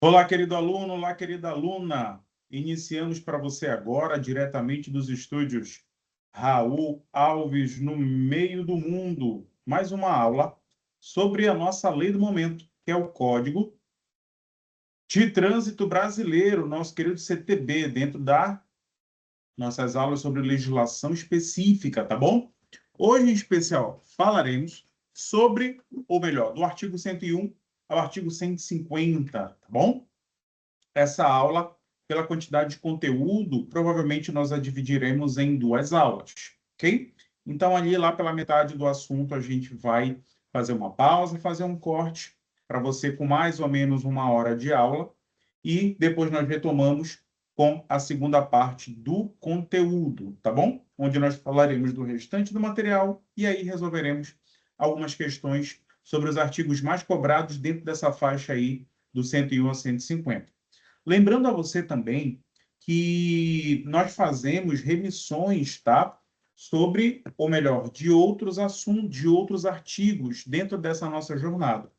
Olá, querido aluno, olá, querida aluna. Iniciamos para você agora, diretamente dos estúdios Raul Alves, no meio do mundo, mais uma aula sobre a nossa lei do momento, que é o Código de Trânsito Brasileiro, nosso querido CTB, dentro das nossas aulas sobre legislação específica, tá bom? Hoje, em especial, falaremos sobre, ou melhor, do artigo 101 ao artigo 150, tá bom? Essa aula, pela quantidade de conteúdo, provavelmente nós a dividiremos em duas aulas, ok? Então, ali, lá pela metade do assunto, a gente vai fazer uma pausa, fazer um corte para você com mais ou menos 1 hora de aula e depois nós retomamos com a segunda parte do conteúdo, tá bom? Onde nós falaremos do restante do material e aí resolveremos algumas questões sobre os artigos mais cobrados dentro dessa faixa aí do 101 a 150. Lembrando a você também que nós fazemos remissões, tá? Sobre, ou melhor, de outros assuntos, de outros artigos dentro dessa nossa jornada.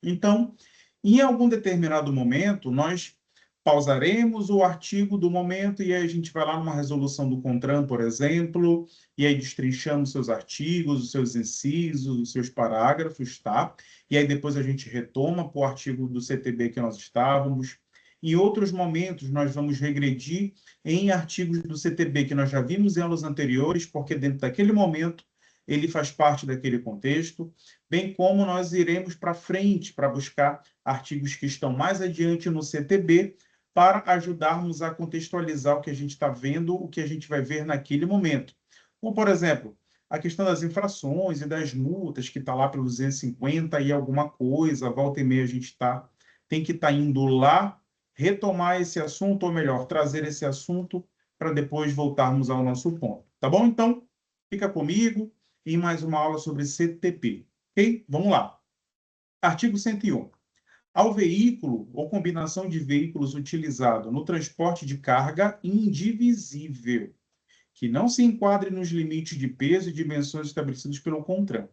Então, em algum determinado momento, nós pausaremos o artigo do momento e aí a gente vai lá numa resolução do CONTRAN, por exemplo, e aí destrinchamos seus artigos, os seus incisos, os seus parágrafos, tá? E aí depois a gente retoma para o artigo do CTB que nós estávamos. Em outros momentos, nós vamos regredir em artigos do CTB que nós já vimos em aulas anteriores, porque dentro daquele momento ele faz parte daquele contexto, bem como nós iremos para frente para buscar artigos que estão mais adiante no CTB para ajudarmos a contextualizar o que a gente está vendo, o que a gente vai ver naquele momento. Como, por exemplo, a questão das infrações e das multas, que está lá pelo 250 e alguma coisa, volta e meia a gente tem que estar indo lá retomar esse assunto, ou melhor, trazer esse assunto para depois voltarmos ao nosso ponto. Tá bom? Então, fica comigo em mais uma aula sobre CTP. Ok? Vamos lá. Artigo 101. Ao veículo ou combinação de veículos utilizado no transporte de carga indivisível, que não se enquadre nos limites de peso e dimensões estabelecidos pelo CONTRAN,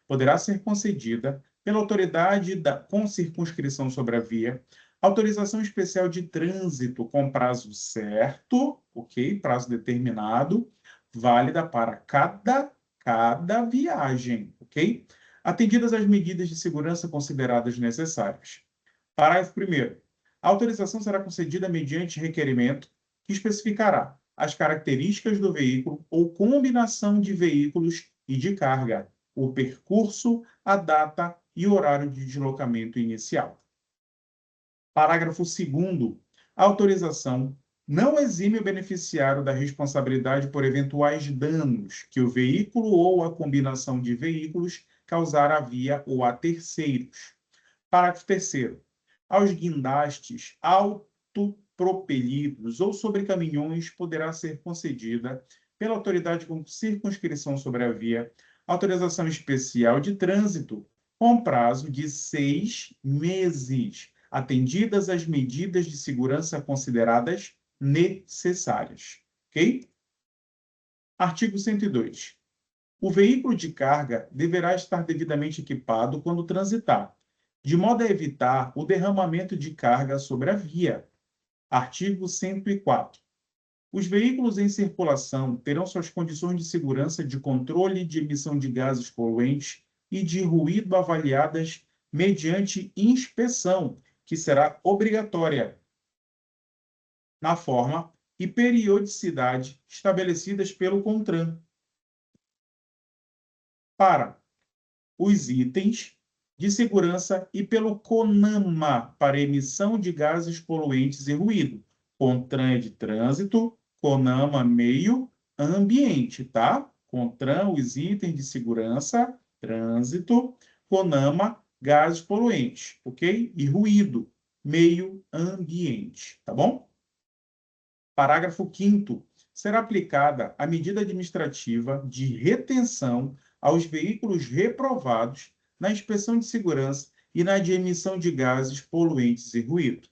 poderá ser concedida pela autoridade com circunscrição sobre a via, autorização especial de trânsito com prazo certo, ok? Prazo determinado, válida para cada viagem, ok? Atendidas as medidas de segurança consideradas necessárias. Parágrafo 1º. A autorização será concedida mediante requerimento que especificará as características do veículo ou combinação de veículos e de carga, o percurso, a data e horário de deslocamento inicial. Parágrafo 2º. A autorização não exime o beneficiário da responsabilidade por eventuais danos que o veículo ou a combinação de veículos causar à via ou a terceiros. Parágrafo 3º. Aos guindastes autopropelidos ou sobre caminhões poderá ser concedida pela autoridade com circunscrição sobre a via autorização especial de trânsito com prazo de 6 meses, atendidas as medidas de segurança consideradas necessárias. Ok? Artigo 102. O veículo de carga deverá estar devidamente equipado quando transitar, de modo a evitar o derramamento de carga sobre a via. Artigo 104. Os veículos em circulação terão suas condições de segurança de controle de emissão de gases poluentes e de ruído avaliadas mediante inspeção, que será obrigatória, na forma e periodicidade estabelecidas pelo CONTRAN. Para os itens de segurança e pelo CONAMA para emissão de gases poluentes e ruído. CONTRAN de trânsito, CONAMA meio ambiente, tá? CONTRAN, os itens de segurança, trânsito, CONAMA, gases poluentes, ok? E ruído, meio ambiente, tá bom? Parágrafo 5º. Será aplicada a medida administrativa de retenção aos veículos reprovados na inspeção de segurança e na de emissão de gases poluentes e ruído.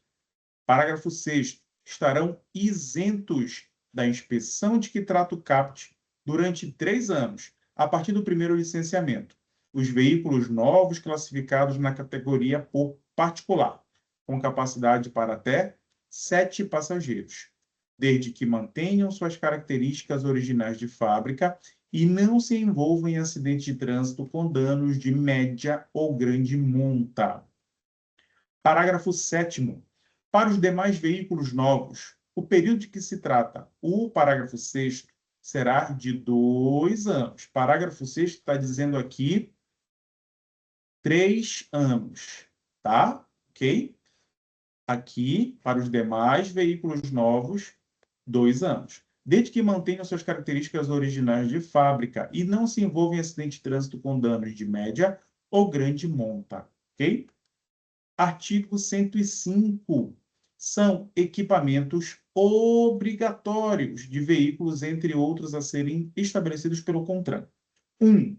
Parágrafo 6º. Estarão isentos da inspeção de que trata o CAPT durante 3 anos, a partir do primeiro licenciamento, os veículos novos classificados na categoria por particular, com capacidade para até 7 passageiros, desde que mantenham suas características originais de fábrica e não se envolvam em acidentes de trânsito com danos de média ou grande monta. Parágrafo 7º. Para os demais veículos novos, o período de que se trata o parágrafo 6º será de 2 anos. Parágrafo 6º está dizendo aqui 3 anos, tá? Ok? Aqui, para os demais veículos novos, 2 anos. Desde que mantenham suas características originais de fábrica e não se envolvam em acidente de trânsito com danos de média ou grande monta, ok? Artigo 105. São equipamentos obrigatórios de veículos, entre outros, a serem estabelecidos pelo CONTRAN. 1.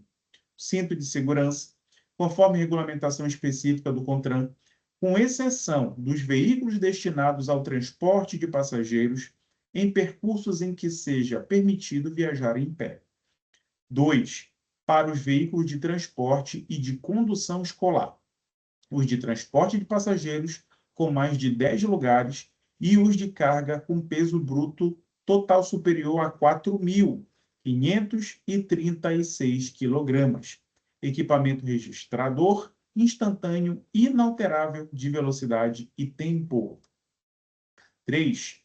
Cinto de segurança, conforme regulamentação específica do CONTRAN, com exceção dos veículos destinados ao transporte de passageiros em percursos em que seja permitido viajar em pé. 2. Para os veículos de transporte e de condução escolar, os de transporte de passageiros com mais de 10 lugares e os de carga com peso bruto total superior a 4.536 kg. Equipamento registrador instantâneo inalterável de velocidade e tempo. 3.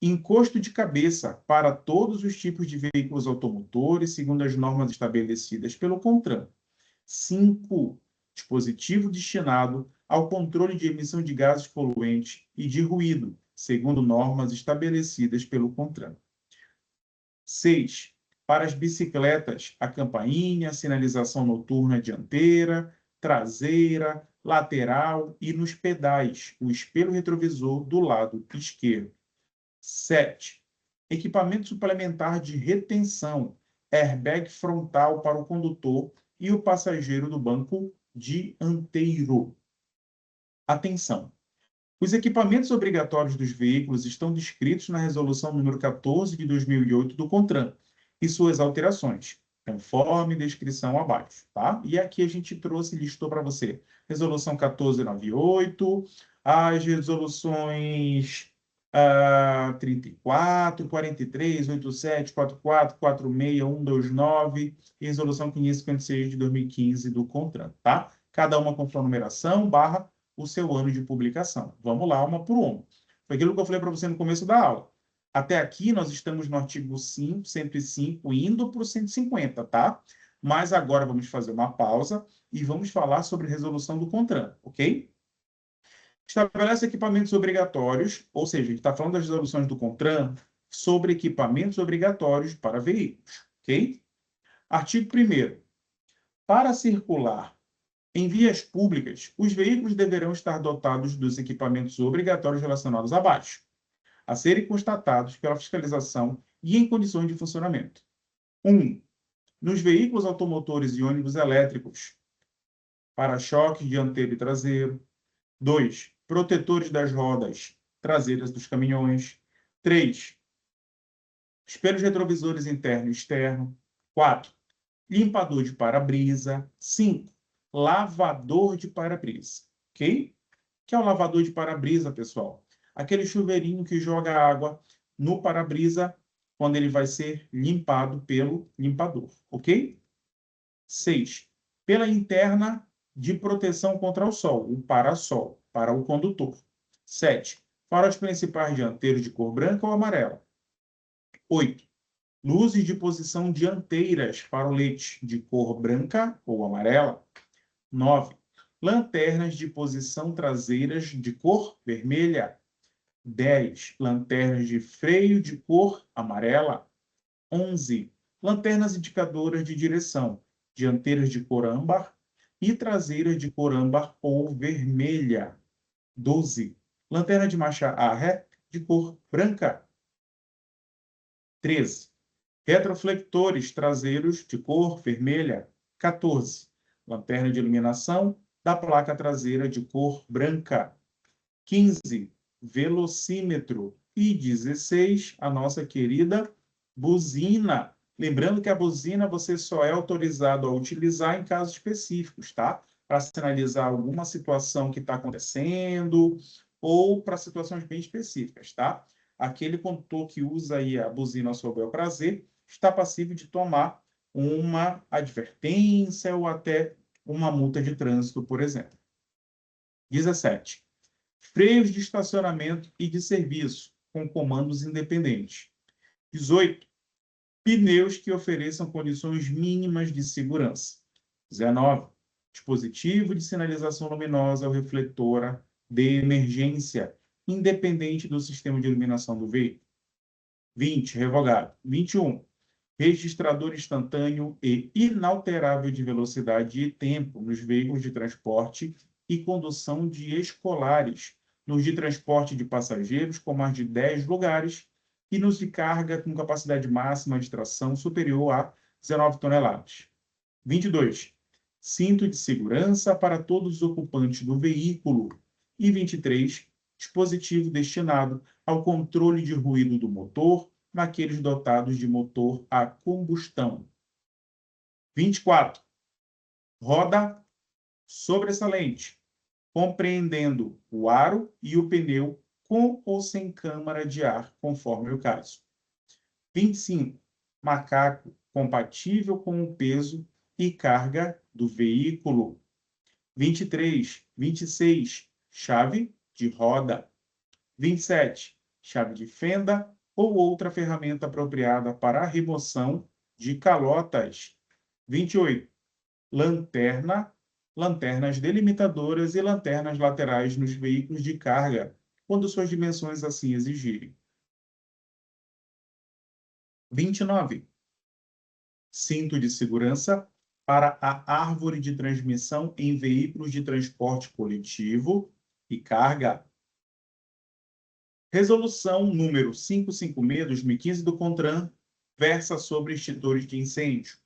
Encosto de cabeça para todos os tipos de veículos automotores, segundo as normas estabelecidas pelo CONTRAN. 5. Dispositivo destinado ao controle de emissão de gases poluentes e de ruído, segundo normas estabelecidas pelo CONTRAN. 6. Para as bicicletas, a campainha, sinalização noturna dianteira, traseira, lateral e nos pedais, o espelho retrovisor do lado esquerdo. 7. Equipamento suplementar de retenção, airbag frontal para o condutor e o passageiro do banco dianteiro. Atenção! Os equipamentos obrigatórios dos veículos estão descritos na Resolução número 14 de 2008 do CONTRAN e suas alterações, conforme descrição abaixo, tá? E aqui a gente trouxe, listou para você, Resolução 1498, as resoluções 34, 43, 87, 44, 46, 129 e Resolução 556 de 2015 do CONTRAN, tá? Cada uma com sua numeração, barra o seu ano de publicação. Vamos lá, uma por uma. Foi aquilo que eu falei para você no começo da aula. Até aqui nós estamos no artigo 5, 105, indo para o 150, tá? Mas agora vamos fazer uma pausa e vamos falar sobre a resolução do CONTRAN, ok? Estabelece equipamentos obrigatórios, ou seja, a gente está falando das resoluções do CONTRAN sobre equipamentos obrigatórios para veículos, ok? Artigo 1º. Para circular em vias públicas, os veículos deverão estar dotados dos equipamentos obrigatórios relacionados abaixo, a serem constatados pela fiscalização e em condições de funcionamento. 1. Nos veículos automotores e ônibus elétricos, para-choques dianteiro e traseiro. 2. Protetores das rodas traseiras dos caminhões. 3. Espelhos retrovisores interno e externo. 4. Limpador de para-brisa. 5. Lavador de para-brisa. Ok? O que é o lavador de para-brisa, pessoal? Aquele chuveirinho que joga água no para-brisa quando ele vai ser limpado pelo limpador. Ok? 6. Pela interna de proteção contra o sol, o para-sol, para o condutor. 7. Faróis principais dianteiros de cor branca ou amarela. 8. Luzes de posição dianteiras, faroletes de cor branca ou amarela. 9. Lanternas de posição traseiras de cor vermelha. 10. Lanternas de freio de cor amarela. 11. Lanternas indicadoras de direção, dianteiras de cor âmbar e traseiras de cor âmbar ou vermelha. 12. Lanterna de marcha a ré de cor branca. 13. Retroflectores traseiros de cor vermelha. 14. Lanterna de iluminação da placa traseira de cor branca. 15. Velocímetro. E 16. A nossa querida buzina. Lembrando que a buzina você só é autorizado a utilizar em casos específicos, tá? para sinalizar alguma situação que está acontecendo ou para situações bem específicas, tá? Aquele condutor que usa aí a buzina ao seu bel prazer está passível de tomar uma advertência ou até uma multa de trânsito, por exemplo. 17. Freios de estacionamento e de serviço, com comandos independentes. 18. Pneus que ofereçam condições mínimas de segurança. 19. Dispositivo de sinalização luminosa ou refletora de emergência, independente do sistema de iluminação do veículo. 20. Revogado. 21. Registrador instantâneo e inalterável de velocidade e tempo nos veículos de transporte e condução de escolares, nos de transporte de passageiros com mais de 10 lugares e nos de carga com capacidade máxima de tração superior a 19 toneladas. 22. Cinto de segurança para todos os ocupantes do veículo. E 23. Dispositivo destinado ao controle de ruído do motor naqueles dotados de motor a combustão. 24. Roda sobressalente, compreendendo o aro e o pneu com ou sem câmara de ar, conforme o caso. 25. Macaco compatível com o peso e carga do veículo. 23. 26. Chave de roda. 27. Chave de fenda ou outra ferramenta apropriada para a remoção de calotas. 28. Lanternas delimitadoras e lanternas laterais nos veículos de carga, quando suas dimensões assim exigirem. 29. Cinto de segurança para a árvore de transmissão em veículos de transporte coletivo e carga. Resolução número 556/2015 do CONTRAN versa sobre extintores de incêndio.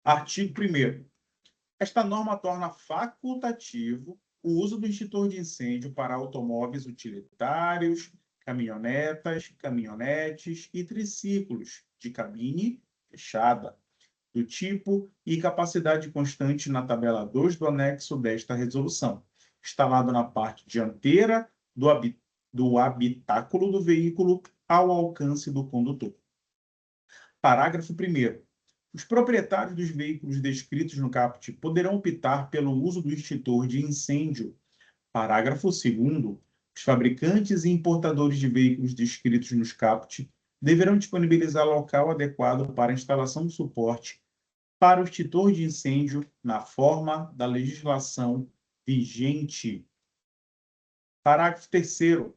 Artigo 1º. Esta norma torna facultativo o uso do extintor de incêndio para automóveis utilitários, caminhonetas, caminhonetes e triciclos de cabine fechada, do tipo e capacidade constante na tabela 2 do anexo desta resolução, instalado na parte dianteira do habitáculo do veículo ao alcance do condutor. Parágrafo 1º. Os proprietários dos veículos descritos no caput poderão optar pelo uso do extintor de incêndio. Parágrafo 2º. Os fabricantes e importadores de veículos descritos nos caput deverão disponibilizar local adequado para a instalação de suporte para o extintor de incêndio na forma da legislação vigente. Parágrafo 3º.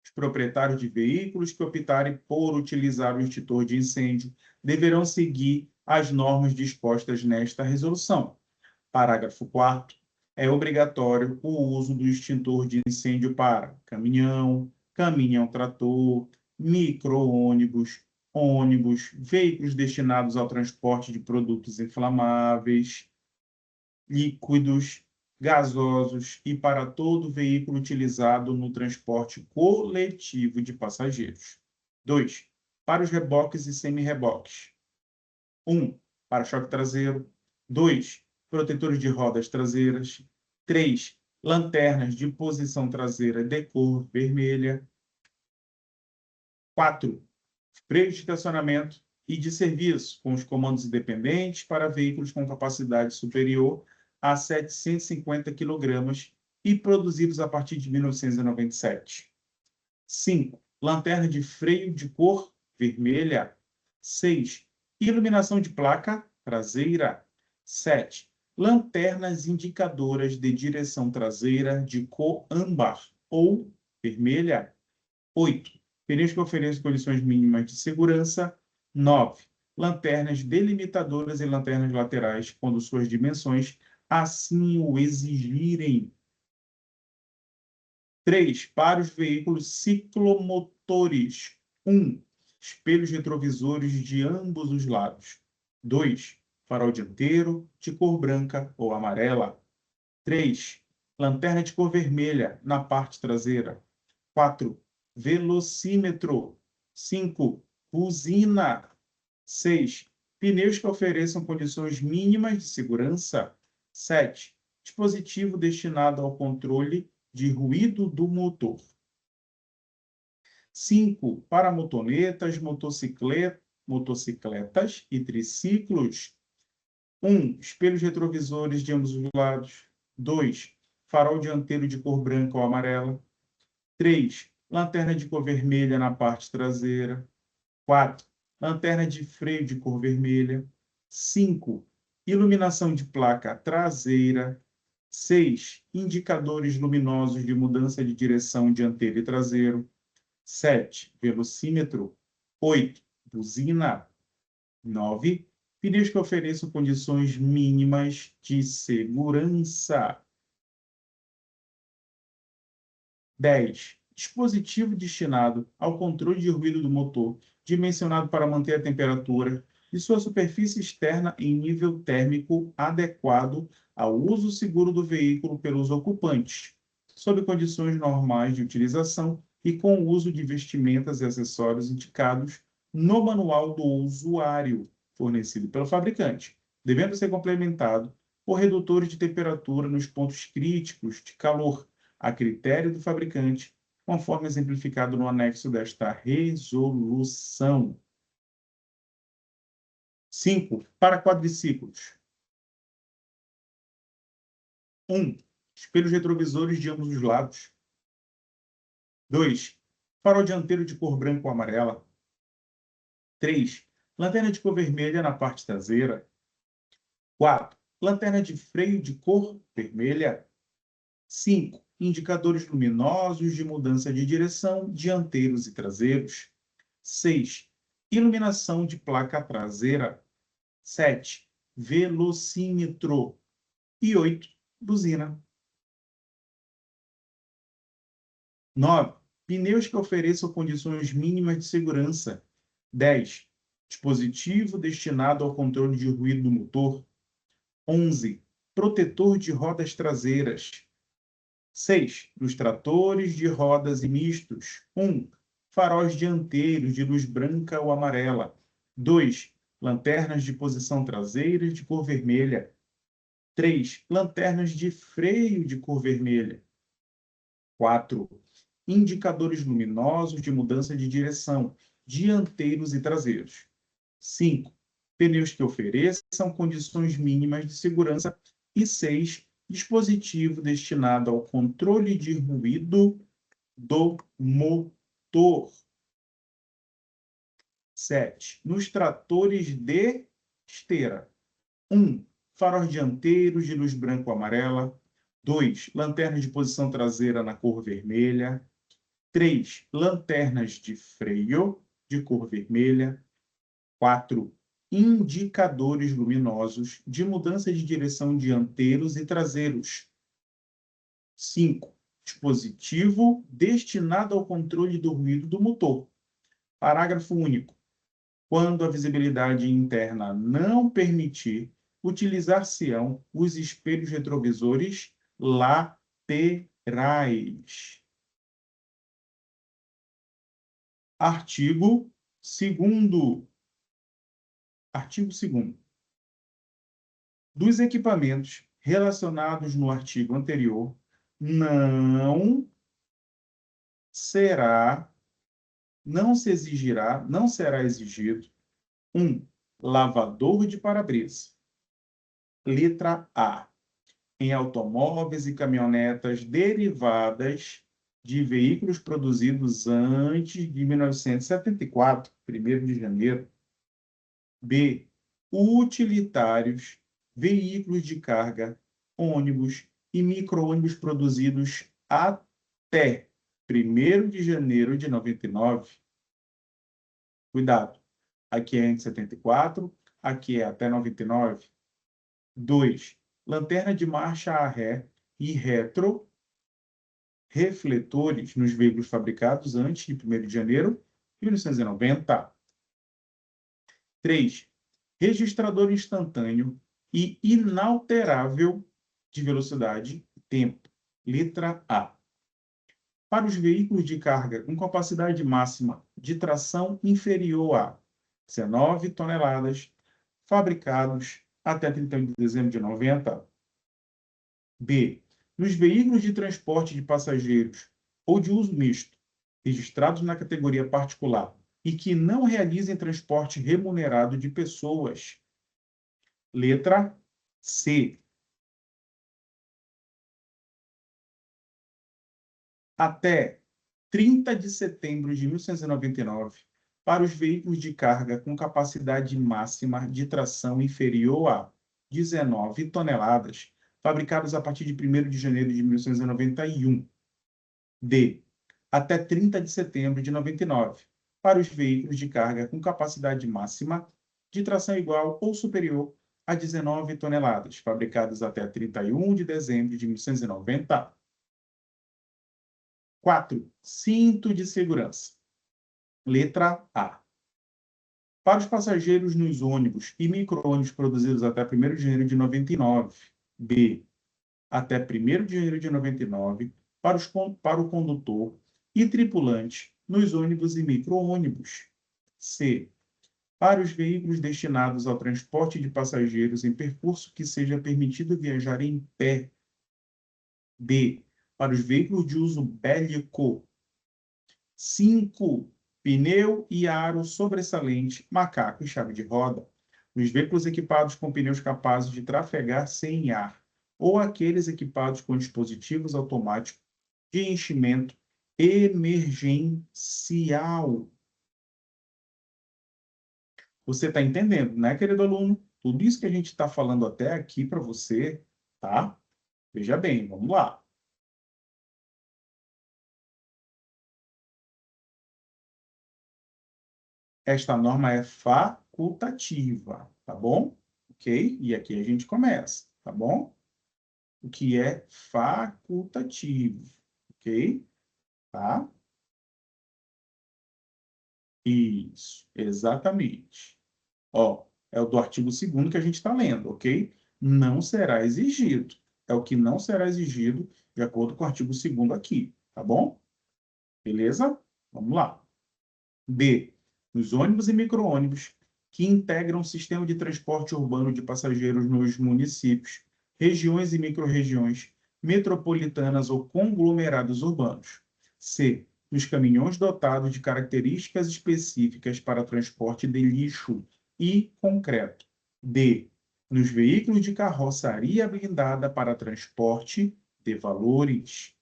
Os proprietários de veículos que optarem por utilizar o extintor de incêndio deverão seguir as normas dispostas nesta resolução. Parágrafo 4º. É obrigatório o uso do extintor de incêndio para caminhão, caminhão-trator, micro-ônibus, ônibus, veículos destinados ao transporte de produtos inflamáveis, líquidos, gasosos e para todo veículo utilizado no transporte coletivo de passageiros. 2. Para os reboques e semi-reboques. 1. Para-choque traseiro. 2. Protetores de rodas traseiras. 3. Lanternas de posição traseira de cor vermelha. 4. Freios de estacionamento e de serviço, com os comandos independentes para veículos com capacidade superior a 750 kg e produzidos a partir de 1997. 5. Lanterna de freio de cor vermelha. 6. Iluminação de placa traseira. 7. Lanternas indicadoras de direção traseira de cor âmbar ou vermelha. 8. Pneus que ofereçam condições mínimas de segurança. 9. Lanternas delimitadoras e lanternas laterais, quando suas dimensões assim o exigirem. 3. Para os veículos ciclomotores. 1. Espelhos retrovisores de ambos os lados. 2. Farol dianteiro de cor branca ou amarela. 3. Lanterna de cor vermelha na parte traseira. 4. Velocímetro. 5. Buzina. 6. Pneus que ofereçam condições mínimas de segurança. 7. dispositivo destinado ao controle de ruído do motor. 5. Para motonetas, motocicletas e triciclos. 1. Espelhos retrovisores de ambos os lados. 2. Farol dianteiro de cor branca ou amarela. 3. Lanterna de cor vermelha na parte traseira. 4. Lanterna de freio de cor vermelha. 5. Iluminação de placa traseira. 6. Indicadores luminosos de mudança de direção dianteiro e traseiro. 7. Velocímetro. 8. Buzina. 9. Pneus que ofereçam condições mínimas de segurança. 10. Dispositivo destinado ao controle de ruído do motor, dimensionado para manter a temperatura de sua superfície externa em nível térmico adequado ao uso seguro do veículo pelos ocupantes, sob condições normais de utilização e com o uso de vestimentas e acessórios indicados no manual do usuário, fornecido pelo fabricante, devendo ser complementado por redutores de temperatura nos pontos críticos de calor, a critério do fabricante, conforme exemplificado no anexo desta resolução. 5. Para quadriciclos. 1. Espelhos retrovisores de ambos os lados. 2. Farol dianteiro de cor branca ou amarela. 3. Lanterna de cor vermelha na parte traseira. 4. Lanterna de freio de cor vermelha. 5. Indicadores luminosos de mudança de direção dianteiros e traseiros. 6. Iluminação de placa traseira. 7. Velocímetro. E 8. Buzina. 9. Pneus que ofereçam condições mínimas de segurança. 10. Dispositivo destinado ao controle de ruído do motor. 11. Protetor de rodas traseiras. 6. Nos tratores de rodas e mistos. 1. Faróis dianteiros de luz branca ou amarela. 2. Lanternas de posição traseira de cor vermelha. 3. Lanternas de freio de cor vermelha. 4. Indicadores luminosos de mudança de direção, dianteiros e traseiros. 5. Pneus que ofereçam condições mínimas de segurança. E 6. Dispositivo destinado ao controle de ruído do motor. 7. Nos tratores de esteira. 1. Faróis dianteiros de luz branca ou amarela. 2. Lanternas de posição traseira na cor vermelha. 3. Lanternas de freio de cor vermelha. 4. Indicadores luminosos de mudança de direção dianteiros e traseiros. 5. Dispositivo destinado ao controle do ruído do motor. Parágrafo único. Quando a visibilidade interna não permitir, utilizar-se-ão os espelhos retrovisores laterais. Artigo 2º. Artigo 2º. Dos equipamentos relacionados no artigo anterior, não será exigido 1. Lavador de para-brisa. Letra A. Em automóveis e caminhonetas derivadas de veículos produzidos antes de 1974, 1º de janeiro. B. Utilitários, veículos de carga, ônibus e micro-ônibus produzidos até 1º de janeiro de 99. Cuidado, aqui é entre 74, aqui é até 99. 2. Lanterna de marcha a ré e retro, refletores nos veículos fabricados antes de 1º de janeiro de 1990. 3. Registrador instantâneo e inalterável de velocidade e tempo. Letra A. Para os veículos de carga com capacidade máxima de tração inferior a 19 toneladas, fabricados até 31 de dezembro de 90. B. Nos veículos de transporte de passageiros ou de uso misto, registrados na categoria particular e que não realizem transporte remunerado de pessoas. Letra C. Até 30 de setembro de 1999, para os veículos de carga com capacidade máxima de tração inferior a 19 toneladas, fabricados a partir de 1º de janeiro de 1991. D. Até 30 de setembro de 99, para os veículos de carga com capacidade máxima de tração igual ou superior a 19 toneladas, fabricados até 31 de dezembro de 1990. 4. Cinto de segurança. Letra A. Para os passageiros nos ônibus e micro-ônibus produzidos até 1º de janeiro de 99. B. Até 1º de janeiro de 99, para o condutor e tripulante nos ônibus e micro-ônibus. C. Para os veículos destinados ao transporte de passageiros em percurso que seja permitido viajar em pé. D. Para os veículos de uso bélico. 5. Pneu e aro sobressalente, macaco e chave de roda. Nos veículos equipados com pneus capazes de trafegar sem ar, ou aqueles equipados com dispositivos automáticos de enchimento emergencial. Você está entendendo, né, querido aluno? Tudo isso que a gente está falando até aqui para você, tá? Veja bem, vamos lá. Esta norma é facultativa, tá bom? Ok? E aqui a gente começa, tá bom? O que é facultativo, ok? Tá? Isso, exatamente. Ó, é o do artigo 2º que a gente está lendo, ok? Não será exigido. É o que não será exigido de acordo com o artigo 2º aqui, tá bom? Beleza? Vamos lá. B. Nos ônibus e micro-ônibus que integram o sistema de transporte urbano de passageiros nos municípios, regiões e micro-regiões, metropolitanas ou conglomerados urbanos. C. Nos caminhões dotados de características específicas para transporte de lixo e concreto. D. Nos veículos de carroçaria blindada para transporte de valores.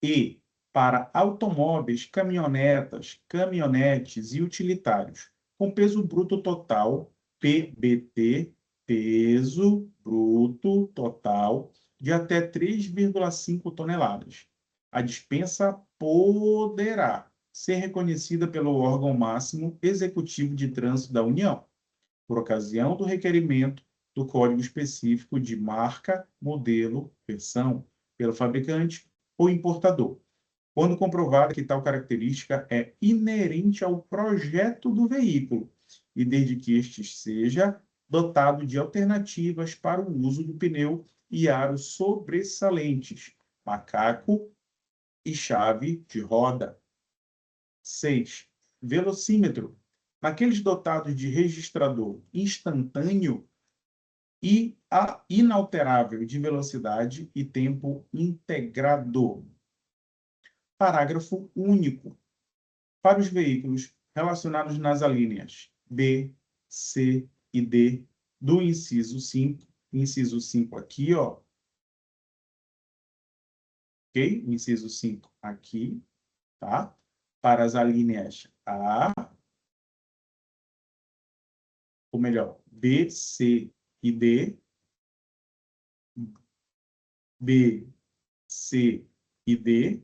E para automóveis, caminhonetas, caminhonetes e utilitários, com peso bruto total, PBT, peso bruto total, de até 3,5 toneladas. A dispensa poderá ser reconhecida pelo órgão máximo executivo de trânsito da União, por ocasião do requerimento do código específico de marca, modelo, versão, pelo fabricante ou importador, quando comprovada que tal característica é inerente ao projeto do veículo e desde que este seja dotado de alternativas para o uso do pneu e aro sobressalentes, macaco e chave de roda. 6. Velocímetro. Naqueles dotados de registrador instantâneo e inalterável de velocidade e tempo integrado. Parágrafo único. Para os veículos relacionados nas alíneas B, C e D do inciso 5 aqui, ó. Ok? O inciso 5 aqui, tá? Para as alíneas A, ou melhor, B, C e D, B, C e D,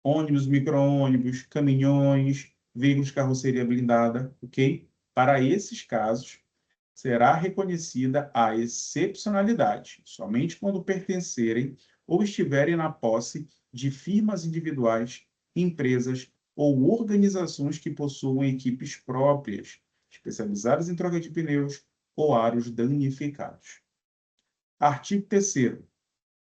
ônibus, micro-ônibus, caminhões, veículos de carroceria blindada, ok? Para esses casos, será reconhecida a excepcionalidade, somente quando pertencerem ou estiverem na posse de firmas individuais, empresas ou organizações que possuam equipes próprias, especializadas em troca de pneus ou aros danificados. Artigo 3º.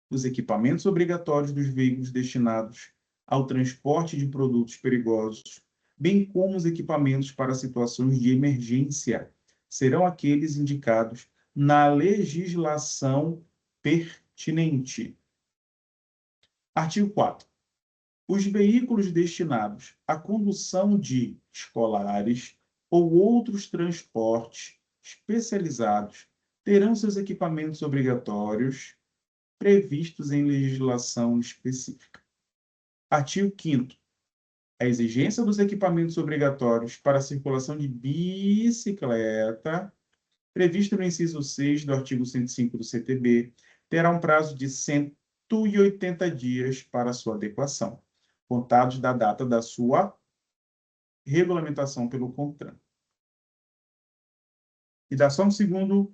Os equipamentos obrigatórios dos veículos destinados ao transporte de produtos perigosos, bem como os equipamentos para situações de emergência, serão aqueles indicados na legislação pertinente. Artigo 4º. Os veículos destinados à condução de escolares ou outros transportes especializados terão seus equipamentos obrigatórios previstos em legislação específica. Artigo 5º. A exigência dos equipamentos obrigatórios para a circulação de bicicleta, previsto no inciso 6 do artigo 105 do CTB, terá um prazo de 180 dias para sua adequação, contados da data da sua regulamentação pelo CONTRAN. E dá só um segundo.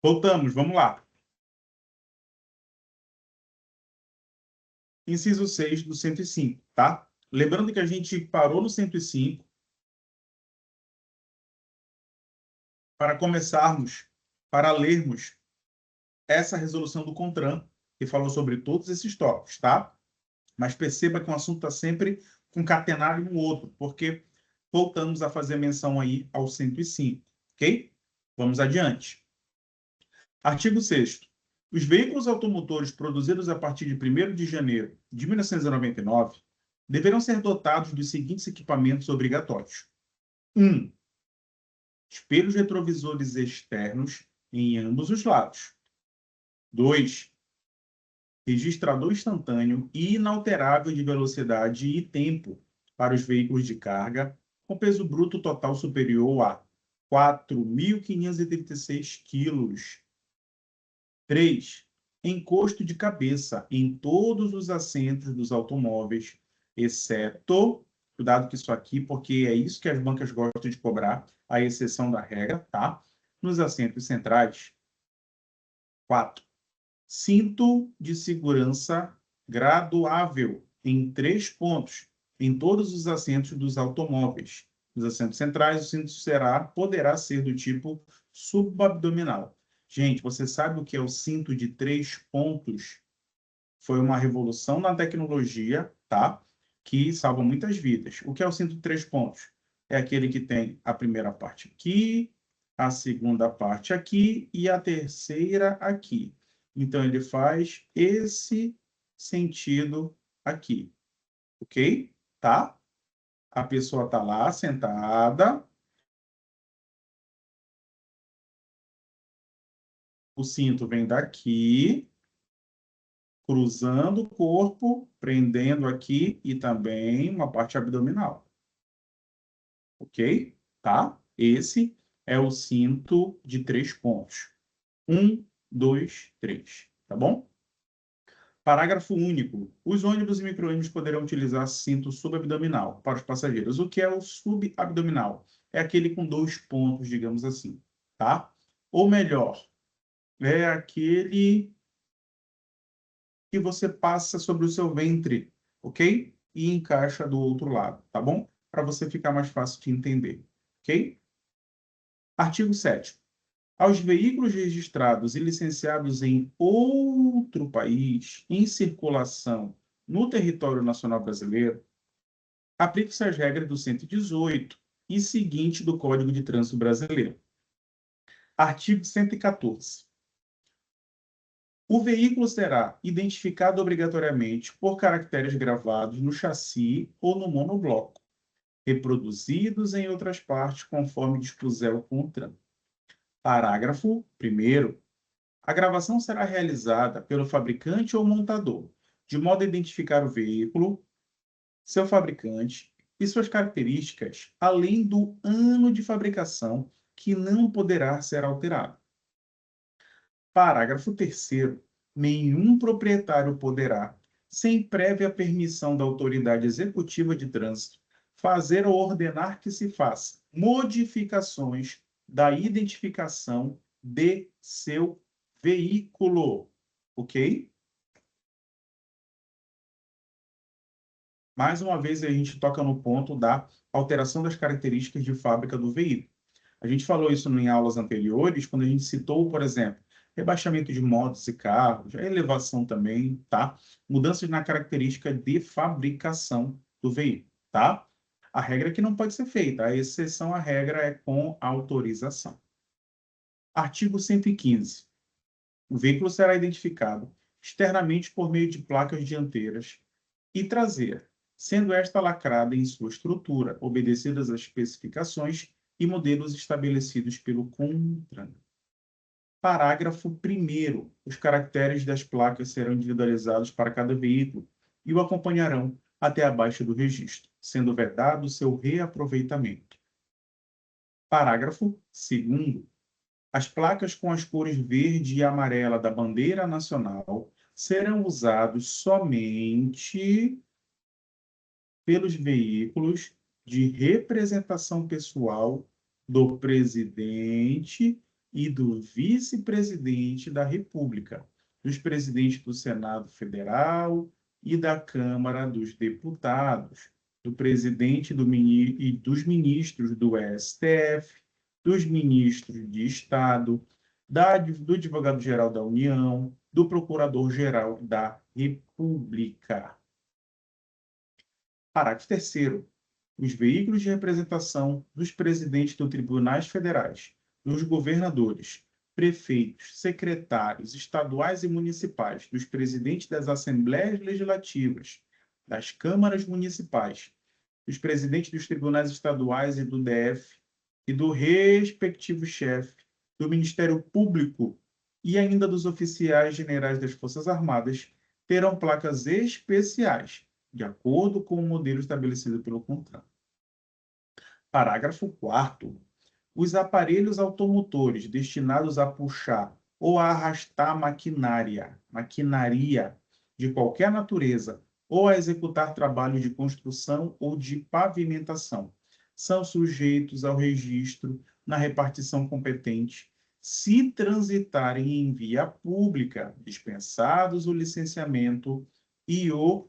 Voltamos, vamos lá. Inciso 6 do 105, tá? Lembrando que a gente parou no 105 para começarmos, para lermos essa resolução do CONTRAN, que falou sobre todos esses tópicos, tá? Mas perceba que um assunto está sempre concatenado em um outro, porque voltamos a fazer menção aí ao 105, ok? Vamos adiante. Artigo 6º. Os veículos automotores produzidos a partir de 1º de janeiro de 1999 deverão ser dotados dos seguintes equipamentos obrigatórios. 1. Espelhos retrovisores externos em ambos os lados. 2. Registrador instantâneo e inalterável de velocidade e tempo para os veículos de carga com peso bruto total superior a 4.536 quilos. 3. Encosto de cabeça em todos os assentos dos automóveis, exceto, cuidado com isso aqui, porque é isso que as bancas gostam de cobrar, a exceção da regra, tá? Nos assentos centrais. 4. Cinto de segurança graduável em 3 pontos, em todos os assentos dos automóveis. Nos assentos centrais, o cinto poderá ser do tipo subabdominal. Gente, você sabe o que é o cinto de 3 pontos? Foi uma revolução na tecnologia, tá? Que salva muitas vidas. O que é o cinto de 3 pontos? É aquele que tem a primeira parte aqui, a segunda parte aqui e a terceira aqui. Então, ele faz esse sentido aqui, ok? Tá? A pessoa está lá sentada, o cinto vem daqui, cruzando o corpo, prendendo aqui e também uma parte abdominal. Ok? Tá? Esse é o cinto de 3 pontos. 1, 2, 3. Tá bom? Parágrafo único. Os ônibus e micro-ônibus poderão utilizar cinto subabdominal para os passageiros. O que é o subabdominal? É aquele com 2 pontos, digamos assim. Tá? Ou melhor, é aquele que você passa sobre o seu ventre, ok? E encaixa do outro lado, tá bom? Para você ficar mais fácil de entender, ok? Artigo 7º. Aos veículos registrados e licenciados em outro país em circulação no território nacional brasileiro, aplicam-se as regras do 118 e seguinte do Código de Trânsito Brasileiro. Artigo 114. O veículo será identificado obrigatoriamente por caracteres gravados no chassi ou no monobloco, reproduzidos em outras partes conforme dispuser o CONTRAN. Parágrafo 1º. A gravação será realizada pelo fabricante ou montador, de modo a identificar o veículo, seu fabricante e suas características, além do ano de fabricação, que não poderá ser alterado. Parágrafo 3º. Nenhum proprietário poderá, sem prévia permissão da autoridade executiva de trânsito, fazer ou ordenar que se faça modificações da identificação de seu veículo. Ok? Mais uma vez, a gente toca no ponto da alteração das características de fábrica do veículo. A gente falou isso em aulas anteriores, quando a gente citou, por exemplo, rebaixamento de motos e carros, a elevação também, tá? Mudanças na característica de fabricação do veículo, tá? A regra é que não pode ser feita, a exceção à regra é com autorização. Artigo 115. O veículo será identificado externamente por meio de placas dianteiras e traseira, sendo esta lacrada em sua estrutura, obedecidas às especificações e modelos estabelecidos pelo CONTRAN. Parágrafo 1º. Os caracteres das placas serão individualizados para cada veículo e o acompanharão até a baixa do registro, sendo vedado seu reaproveitamento. Parágrafo 2º. As placas com as cores verde e amarela da bandeira nacional serão usados somente pelos veículos de representação pessoal do presidente e do vice-presidente da República, dos presidentes do Senado Federal e da Câmara dos Deputados, do presidente e dos ministros do STF, dos ministros de Estado, do advogado-geral da União, do procurador-geral da República. Parágrafo 3º. Os veículos de representação dos presidentes dos tribunais federais, dos governadores, prefeitos, secretários estaduais e municipais, dos presidentes das assembleias legislativas, das câmaras municipais, dos presidentes dos tribunais estaduais e do DF, e do respectivo chefe do Ministério Público e ainda dos oficiais generais das Forças Armadas, terão placas especiais, de acordo com o modelo estabelecido pelo CONTRAN. Parágrafo 4º. Os aparelhos automotores destinados a puxar ou a arrastar maquinaria de qualquer natureza ou a executar trabalhos de construção ou de pavimentação são sujeitos ao registro na repartição competente se transitarem em via pública, dispensados o licenciamento e o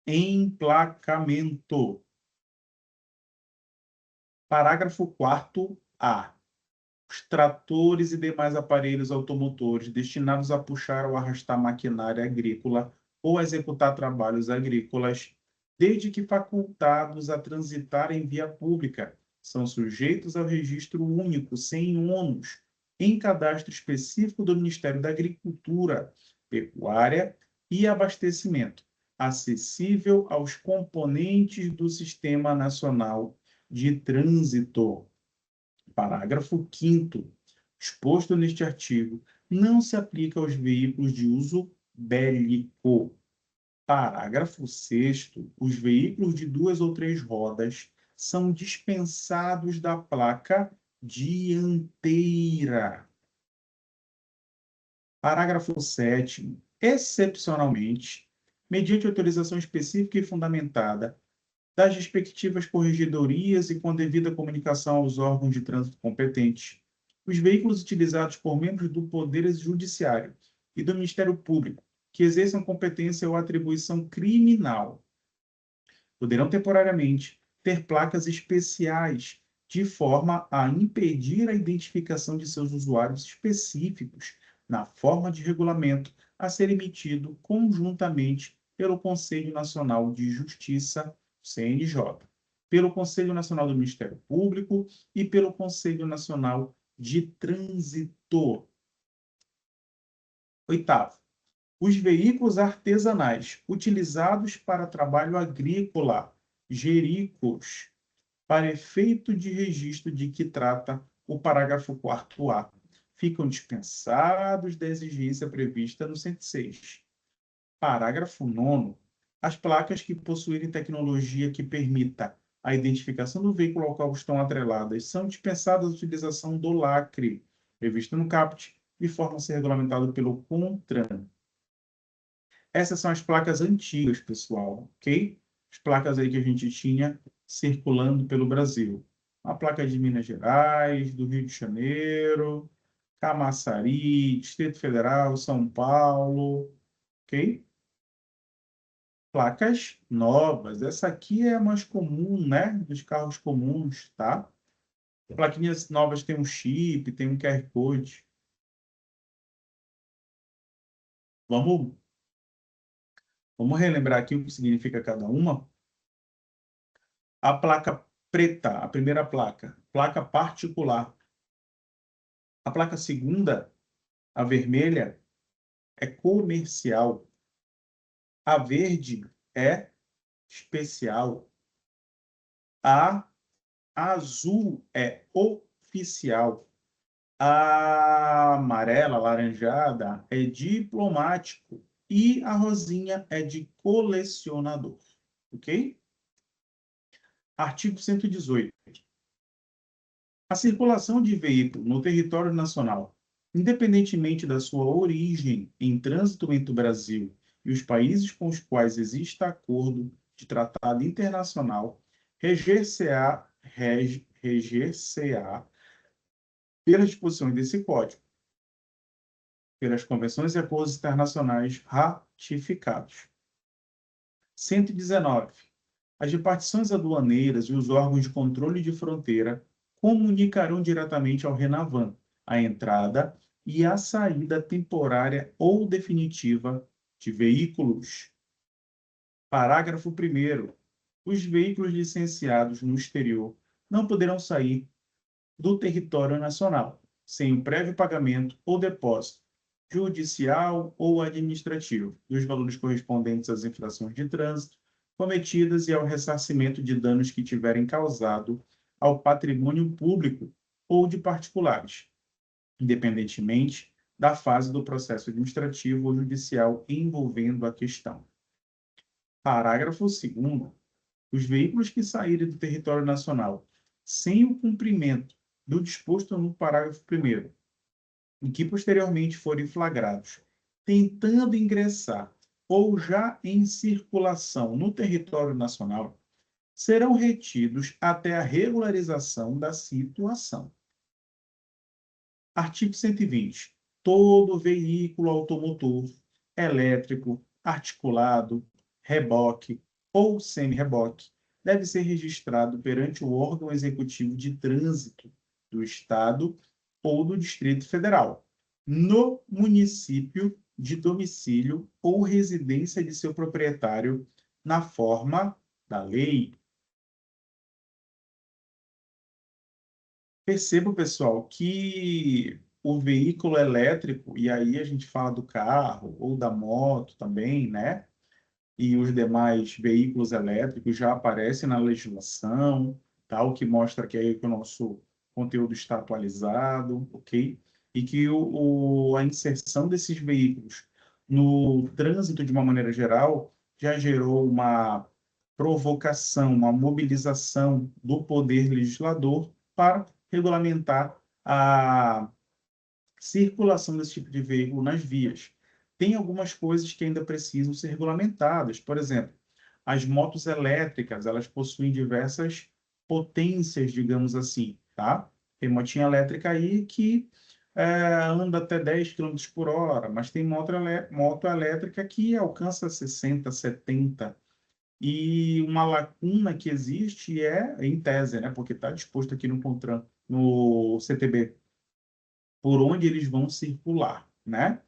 emplacamento. Parágrafo 4º-A. Os tratores e demais aparelhos automotores destinados a puxar ou arrastar maquinária agrícola ou a executar trabalhos agrícolas, desde que facultados a transitar em via pública, são sujeitos ao registro único, sem ônus, em cadastro específico do Ministério da Agricultura, Pecuária e Abastecimento, acessível aos componentes do Sistema Nacional de Trânsito. Parágrafo 5º. Exposto neste artigo, não se aplica aos veículos de uso bélico. Parágrafo 6º. Os veículos de 2 ou 3 rodas são dispensados da placa dianteira. Parágrafo 7º. Excepcionalmente, mediante autorização específica e fundamentada das respectivas corregedorias e com devida comunicação aos órgãos de trânsito competentes, os veículos utilizados por membros do Poder Judiciário e do Ministério Público que exerçam competência ou atribuição criminal poderão temporariamente ter placas especiais de forma a impedir a identificação de seus usuários específicos na forma de regulamento a ser emitido conjuntamente pelo Conselho Nacional de Justiça, CNJ, pelo Conselho Nacional do Ministério Público e pelo Conselho Nacional de Trânsito. Oitavo, os veículos artesanais utilizados para trabalho agrícola, GERICOS, para efeito de registro de que trata o parágrafo 4º-A, ficam dispensados da exigência prevista no 106. Parágrafo 9º. As placas que possuírem tecnologia que permita a identificação do veículo ao qual estão atreladas são dispensadas a utilização do lacre, previsto no CAPT, de forma a ser regulamentado pelo CONTRAN. Essas são as placas antigas, pessoal, ok? As placas aí que a gente tinha circulando pelo Brasil. A placa de Minas Gerais, do Rio de Janeiro, Camaçari, Distrito Federal, São Paulo, ok? Placas novas. Essa aqui é a mais comum, né? Dos carros comuns, tá? Plaquinhas novas têm um chip, tem um QR Code. Vamos, vamos relembrar aqui o que significa cada uma. A placa preta, a primeira placa, placa particular. A placa segunda, a vermelha, é comercial. A verde é especial. A azul é oficial. A amarela, laranjada, é diplomático. E a rosinha é de colecionador. Ok? Artigo 118. A circulação de veículo no território nacional, independentemente da sua origem em trânsito entre o Brasil e os países com os quais exista acordo de tratado internacional, reger-se-á pelas disposições desse Código, pelas convenções e acordos internacionais ratificados. 119. As repartições aduaneiras e os órgãos de controle de fronteira comunicarão diretamente ao RENAVAN a entrada e a saída temporária ou definitiva de veículos. Parágrafo 1º. Os veículos licenciados no exterior não poderão sair do território nacional sem o prévio pagamento ou depósito judicial ou administrativo dos valores correspondentes às infrações de trânsito cometidas e ao ressarcimento de danos que tiverem causado ao patrimônio público ou de particulares, independentemente da fase do processo administrativo ou judicial envolvendo a questão. Parágrafo 2º. Os veículos que saírem do território nacional sem o cumprimento do disposto no parágrafo 1º, e que posteriormente forem flagrados tentando ingressar ou já em circulação no território nacional, serão retidos até a regularização da situação. Artigo 120. Todo veículo automotor, elétrico, articulado, reboque ou semi-reboque deve ser registrado perante o órgão executivo de trânsito do Estado ou do Distrito Federal, no município de domicílio ou residência de seu proprietário, na forma da lei. Perceba, pessoal, que o veículo elétrico, e aí a gente fala do carro ou da moto também, né? E os demais veículos elétricos já aparecem na legislação, tá? O que mostra que, aí que o nosso conteúdo está atualizado, ok? E que a inserção desses veículos no trânsito, de uma maneira geral, já gerou uma provocação, uma mobilização do poder legislador para regulamentar a circulação desse tipo de veículo nas vias. Tem algumas coisas que ainda precisam ser regulamentadas. Por exemplo, as motos elétricas, elas possuem diversas potências, digamos assim, tá? Tem motinha elétrica aí que anda até 10 km por hora, mas tem moto elétrica que alcança 60, 70. E uma lacuna que existe em tese, né? Porque está disposto aqui no CONTRAN, no CTB, por onde eles vão circular, né?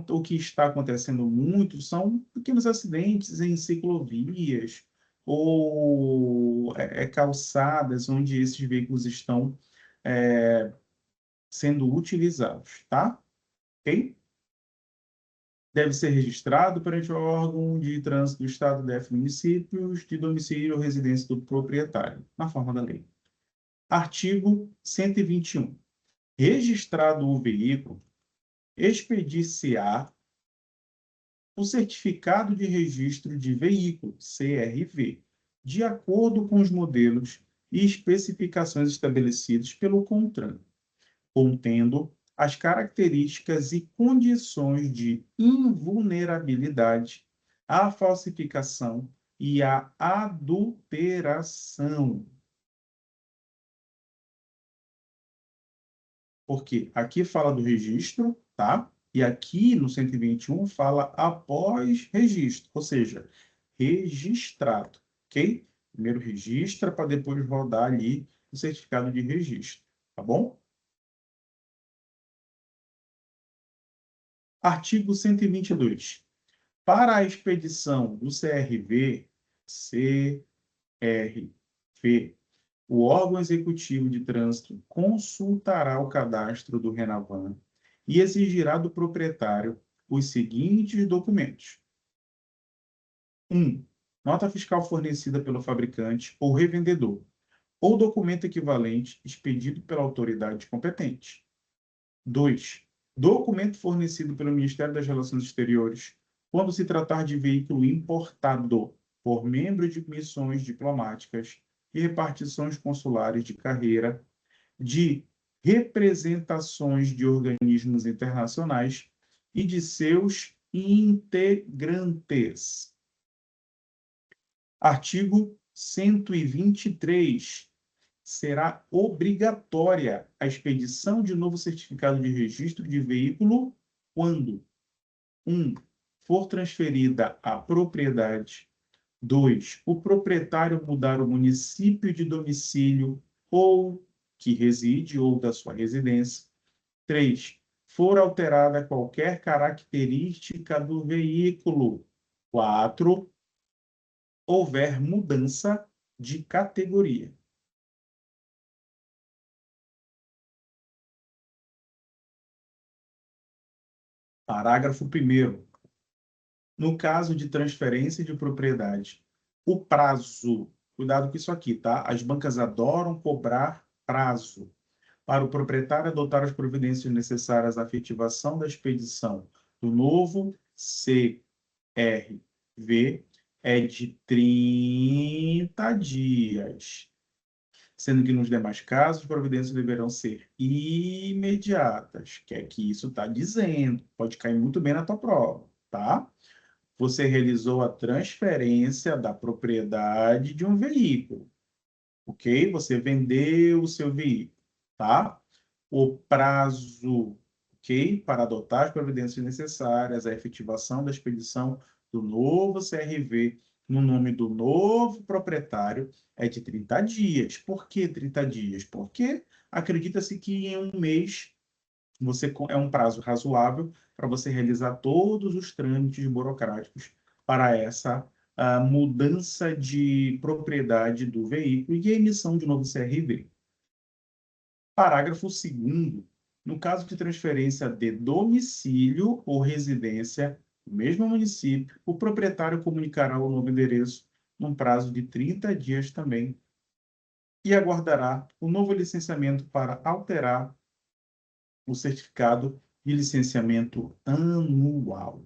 O que está acontecendo muito são pequenos acidentes em ciclovias ou calçadas onde esses veículos estão sendo utilizados, tá? Ok? deve ser registrado perante o órgão de trânsito do Estado, DF, municípios, de domicílio ou residência do proprietário, na forma da lei. Artigo 121. Registrado o veículo, expedir-se-á o certificado de registro de veículo, CRV, de acordo com os modelos e especificações estabelecidos pelo CONTRAN, contendo as características e condições de invulnerabilidade, à falsificação e à adulteração. Porque aqui fala do registro, tá? E aqui no 121 fala após registro, ou seja, registrado, ok? Primeiro registra para depois rodar ali o certificado de registro, tá bom? Artigo 122. Para a expedição do CRV, o órgão executivo de trânsito consultará o cadastro do Renavan e exigirá do proprietário os seguintes documentos: 1. Nota fiscal fornecida pelo fabricante ou revendedor, ou documento equivalente expedido pela autoridade competente. 2. Documento fornecido pelo Ministério das Relações Exteriores, quando se tratar de veículo importado por membro de missões diplomáticas e repartições consulares de carreira, de representações de organismos internacionais e de seus integrantes. Artigo 123. Será obrigatória a expedição de novo certificado de registro de veículo quando 1. For transferida a propriedade. 2. O proprietário mudar o município de domicílio ou que reside ou da sua residência. 3. For alterada qualquer característica do veículo. 4. Houver mudança de categoria. Parágrafo 1º. No caso de transferência de propriedade, o prazo, cuidado com isso aqui, tá? As bancas adoram cobrar prazo para o proprietário adotar as providências necessárias à efetivação da expedição do novo CRV é de 30 dias, sendo que nos demais casos, as providências deverão ser imediatas, que é que isso está dizendo, pode cair muito bem na tua prova, tá? Você realizou a transferência da propriedade de um veículo, ok? Você vendeu o seu veículo, tá? O prazo, ok? Para adotar as providências necessárias à efetivação da expedição do novo CRV no nome do novo proprietário é de 30 dias. Por que 30 dias? Porque acredita-se que em um mês é um prazo razoável para você realizar todos os trâmites burocráticos para essa mudança de propriedade do veículo e a emissão de novo CRV. Parágrafo 2º. No caso de transferência de domicílio ou residência no mesmo município, o proprietário comunicará o novo endereço num prazo de 30 dias também e aguardará o novo licenciamento para alterar o certificado de licenciamento anual.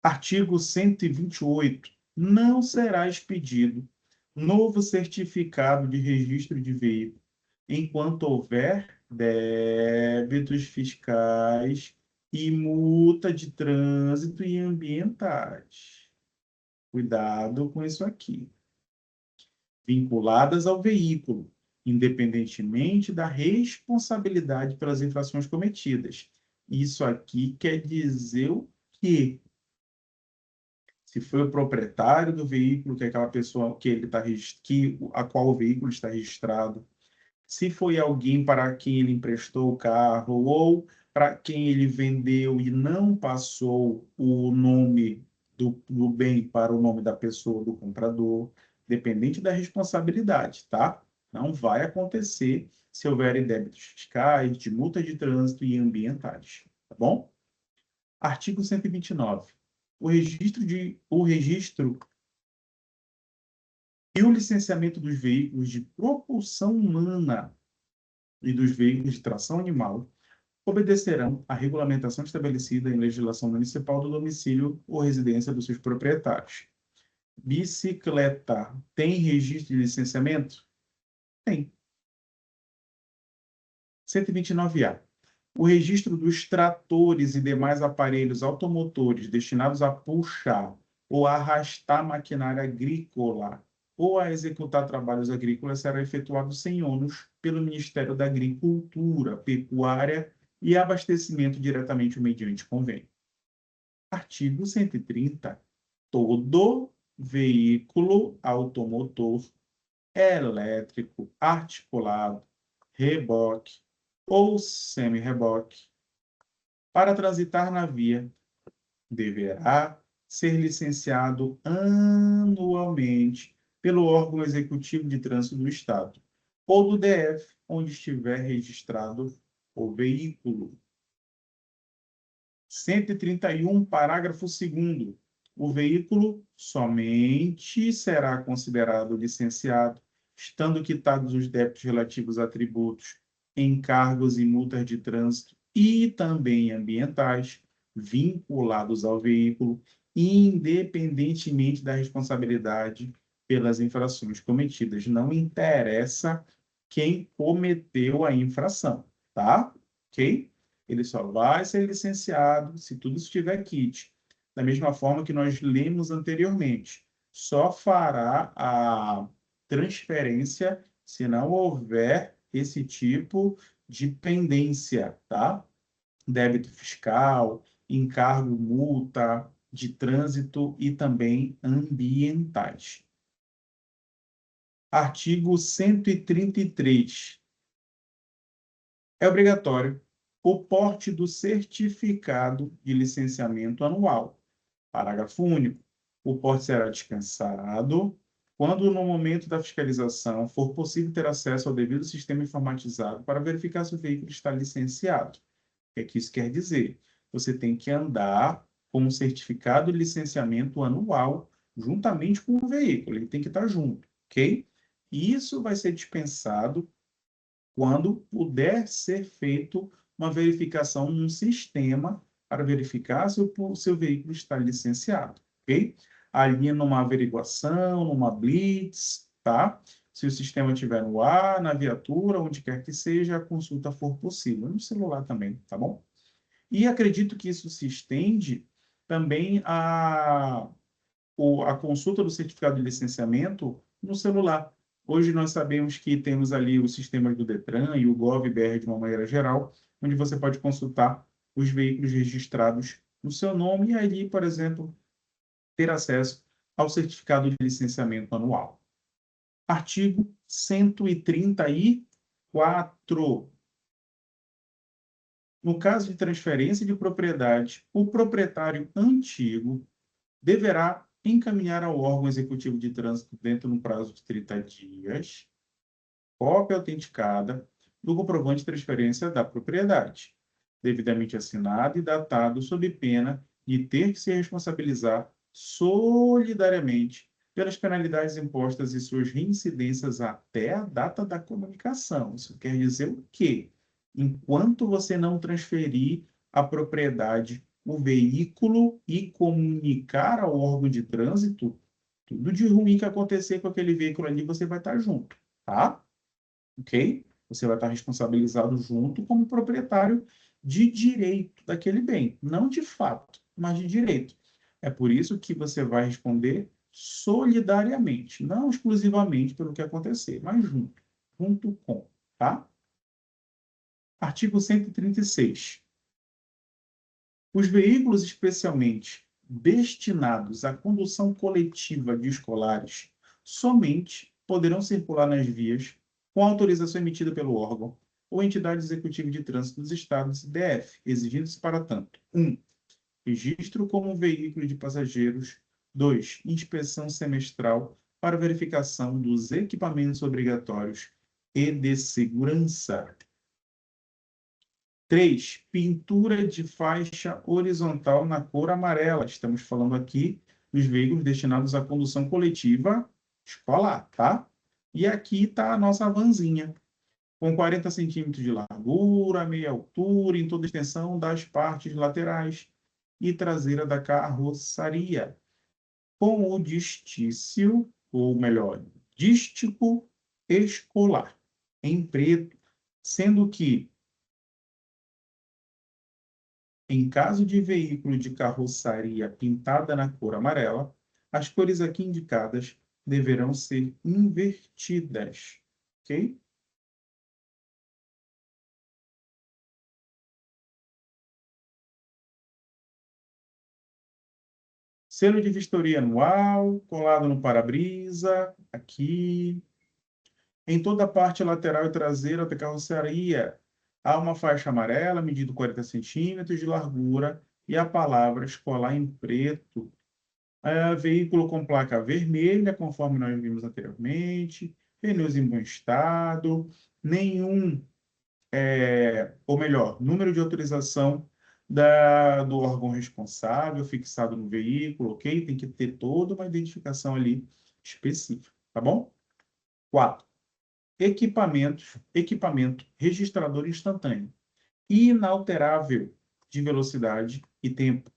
Artigo 128. Não será expedido novo certificado de registro de veículo enquanto houver débitos fiscais e multa de trânsito e ambientais. Cuidado com isso aqui. Vinculadas ao veículo, independentemente da responsabilidade pelas infrações cometidas. Isso aqui quer dizer o quê? Se foi o proprietário do veículo, que é aquela pessoa que ele tá, a qual o veículo está registrado, se foi alguém para quem ele emprestou o carro ou para quem ele vendeu e não passou o nome do bem para o nome da pessoa, do comprador, dependente da responsabilidade, tá? Não vai acontecer se houverem débitos fiscais, de multa de trânsito e ambientais, tá bom? Artigo 129. O registro e o licenciamento dos veículos de propulsão humana e dos veículos de tração animal obedecerão à regulamentação estabelecida em legislação municipal do domicílio ou residência dos seus proprietários. Bicicleta tem registro de licenciamento? Tem. 129A. O registro dos tratores e demais aparelhos automotores destinados a puxar ou a arrastar maquinária agrícola ou a executar trabalhos agrícolas será efetuado sem ônus pelo Ministério da Agricultura, Pecuária e Abastecimento diretamente mediante convênio. Artigo 130. Todo veículo automotor elétrico articulado, reboque ou semi-reboque, para transitar na via, deverá ser licenciado anualmente pelo órgão executivo de trânsito do Estado ou do DF, onde estiver registrado o veículo. 131, parágrafo 2º. O veículo somente será considerado licenciado, estando quitados os débitos relativos a tributos, encargos e multas de trânsito e também ambientais vinculados ao veículo, independentemente da responsabilidade pelas infrações cometidas. Não interessa quem cometeu a infração, tá? Ok? Ele só vai ser licenciado se tudo estiver kit. Da mesma forma que nós lemos anteriormente. Só fará a transferência se não houver esse tipo de pendência, tá? Débito fiscal, encargo, multa de trânsito e também ambientais. Artigo 133. É obrigatório o porte do certificado de licenciamento anual. Parágrafo único. O porte será dispensado quando, no momento da fiscalização, for possível ter acesso ao devido sistema informatizado para verificar se o veículo está licenciado. O que é que isso quer dizer? Você tem que andar com um certificado de licenciamento anual juntamente com o veículo. Ele tem que estar junto, ok? E isso vai ser dispensado quando puder ser feito uma verificação num sistema para verificar se o seu veículo está licenciado, ok? Ali numa averiguação, numa blitz, tá? Se o sistema estiver no ar, na viatura, onde quer que seja, a consulta for possível. No celular também, tá bom? E acredito que isso se estende também a consulta do certificado de licenciamento no celular. Hoje nós sabemos que temos ali os sistemas do Detran e o Gov.br de uma maneira geral, onde você pode consultar os veículos registrados no seu nome e ali, por exemplo, ter acesso ao certificado de licenciamento anual. Artigo 134. No caso de transferência de propriedade, o proprietário antigo deverá encaminhar ao órgão executivo de trânsito dentro de um prazo de 30 dias, cópia autenticada do comprovante de transferência da propriedade, devidamente assinado e datado sob pena de ter que se responsabilizar solidariamente pelas penalidades impostas e suas reincidências até a data da comunicação. Isso quer dizer o quê? Enquanto você não transferir a propriedade, o veículo e comunicar ao órgão de trânsito, tudo de ruim que acontecer com aquele veículo ali, você vai estar junto, tá? Ok? Você vai estar responsabilizado junto como proprietário de direito daquele bem, não de fato, mas de direito. É por isso que você vai responder solidariamente, não exclusivamente pelo que acontecer, mas junto com, tá? Artigo 136. Os veículos especialmente destinados à condução coletiva de escolares somente poderão circular nas vias com autorização emitida pelo órgão ou entidade executiva de trânsito dos estados DF, exigindo-se para tanto: 1. Registro como veículo de passageiros. 2. Inspeção semestral para verificação dos equipamentos obrigatórios e de segurança. 3. Pintura de faixa horizontal na cor amarela. Estamos falando aqui dos veículos destinados à condução coletiva escolar, tá? E aqui está a nossa vanzinha, com 40 centímetros de largura, meia altura, em toda a extensão das partes laterais e traseira da carroçaria, com o distício, ou melhor, dístico escolar, em preto, sendo que, em caso de veículo de carroçaria pintada na cor amarela, as cores aqui indicadas deverão ser invertidas, ok? Selo de vistoria anual, colado no para-brisa, aqui. Em toda a parte lateral e traseira da carroceria, há uma faixa amarela, medindo 40 centímetros de largura, e a palavra escolar em preto. Veículo com placa vermelha, conforme nós vimos anteriormente, pneus em bom estado, nenhum, ou melhor, número de autorização do órgão responsável fixado no veículo, ok? Tem que ter toda uma identificação ali específica, tá bom? 4. Equipamento registrador instantâneo, inalterável de velocidade e tempo.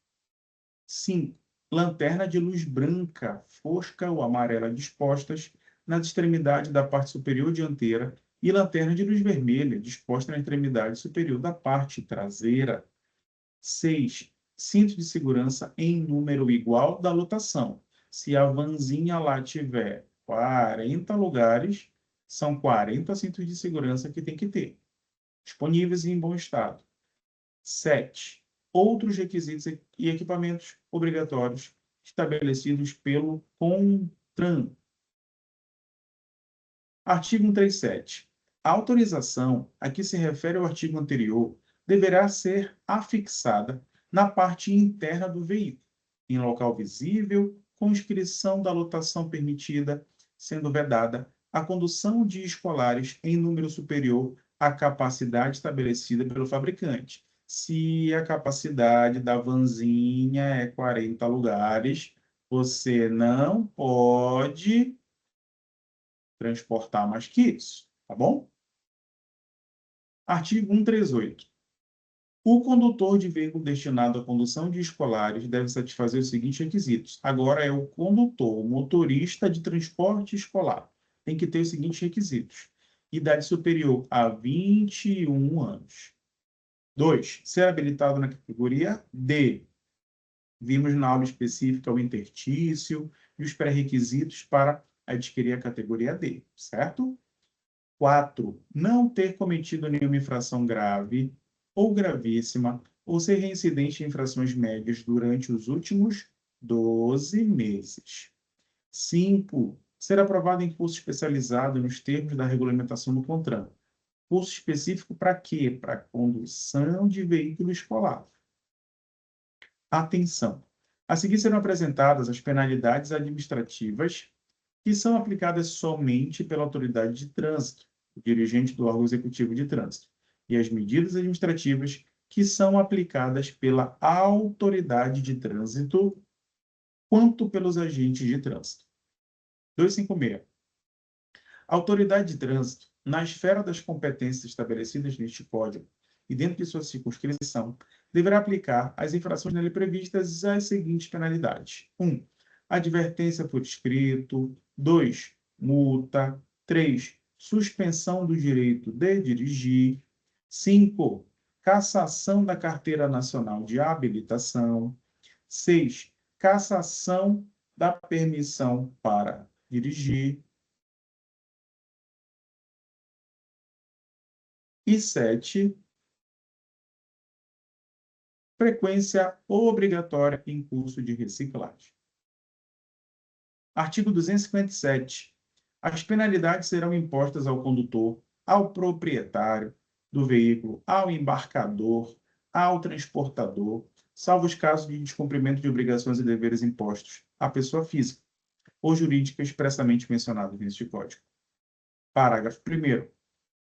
5. Lanterna de luz branca, fosca ou amarela dispostas nas extremidades da parte superior dianteira e lanterna de luz vermelha disposta na extremidade superior da parte traseira. 6. Cinto de segurança em número igual da lotação. Se a vanzinha lá tiver 40 lugares, são 40 cintos de segurança que tem que ter, disponíveis e em bom estado. 7. Outros requisitos e equipamentos obrigatórios estabelecidos pelo CONTRAN. Artigo 137. A autorização a que se refere ao artigo anterior deverá ser afixada na parte interna do veículo, em local visível, com inscrição da lotação permitida, sendo vedada a condução de escolares em número superior à capacidade estabelecida pelo fabricante. Se a capacidade da vanzinha é 40 lugares, você não pode transportar mais que isso, tá bom? Artigo 138. O condutor de veículo destinado à condução de escolares deve satisfazer os seguintes requisitos. Agora é o condutor, o motorista de transporte escolar. Tem que ter os seguintes requisitos. Idade superior a 21 anos. 2. Ser habilitado na categoria D. Vimos na aula específica o interstício e os pré-requisitos para adquirir a categoria D, certo? 4. Não ter cometido nenhuma infração grave ou gravíssima, ou ser reincidente em infrações médias durante os últimos 12 meses. 5. Ser aprovado em curso especializado nos termos da regulamentação do CONTRAN. Curso específico para quê? Para condução de veículo escolar. Atenção! A seguir serão apresentadas as penalidades administrativas que são aplicadas somente pela autoridade de trânsito, o dirigente do órgão executivo de trânsito, e as medidas administrativas que são aplicadas pela autoridade de trânsito, quanto pelos agentes de trânsito. 256. A autoridade de trânsito, na esfera das competências estabelecidas neste Código e dentro de sua circunscrição, deverá aplicar as infrações nele previstas as seguintes penalidades. 1. Advertência por escrito. 2. Multa. 3. Suspensão do direito de dirigir. 5. Cassação da Carteira Nacional de Habilitação. 6. Cassação da permissão para dirigir. E 7. Frequência obrigatória em curso de reciclagem. Artigo 257. As penalidades serão impostas ao condutor, ao proprietário do veículo, ao embarcador, ao transportador, salvo os casos de descumprimento de obrigações e deveres impostos à pessoa física ou jurídica expressamente mencionados neste Código. Parágrafo 1º.